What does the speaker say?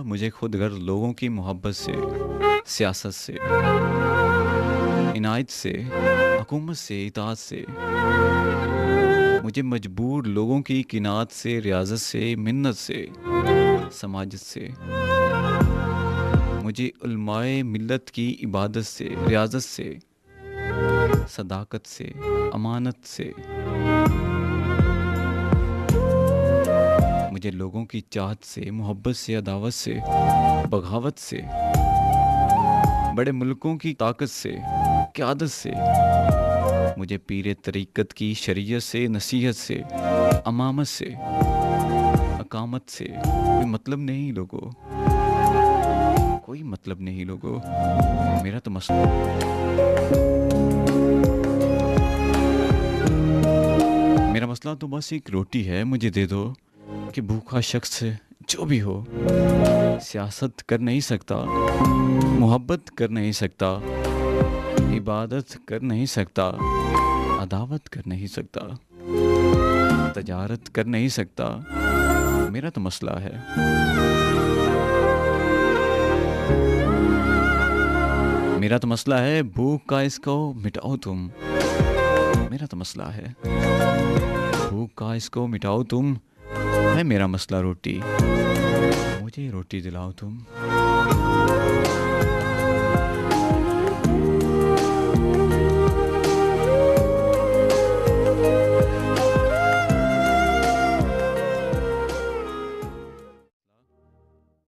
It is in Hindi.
मुझे खुद गर्ज लोगों की मोहब्बत से, सियासत से, इनायत से, हुकूमत से, इताअत से, मुझे मजबूर लोगों की किनात से, रियाजत से, मिन्नत से, समाजत से, मुझे उलमाए मिल्लत की इबादत से, रियाजत से, सदाकत से, अमानत से, मुझे लोगों की चाहत से, मोहब्बत से, अदावत से, बगावत से, बड़े मुल्कों की ताकत से, क़यादत से, मुझे पीर तरीक़त की शरीयत से, नसीहत से, अमामत से, अकामत से कोई मतलब नहीं लोगों, कोई मतलब नहीं लोगों। मेरा तो मेरा मसला तो बस एक रोटी है, मुझे दे दो कि भूखा शख्स जो भी हो सियासत कर नहीं सकता, मोहब्बत कर नहीं सकता, इबादत कर नहीं सकता, अदावत कर नहीं सकता, तजारत कर नहीं सकता। मेरा तो मसला है। मेरा तो मसला है भूख का, इसको मिटाओ तुम। मेरा तो मसला है भूख का, इसको मिटाओ तुम। है मेरा मसला रोटी, मुझे रोटी दिलाओ तुम।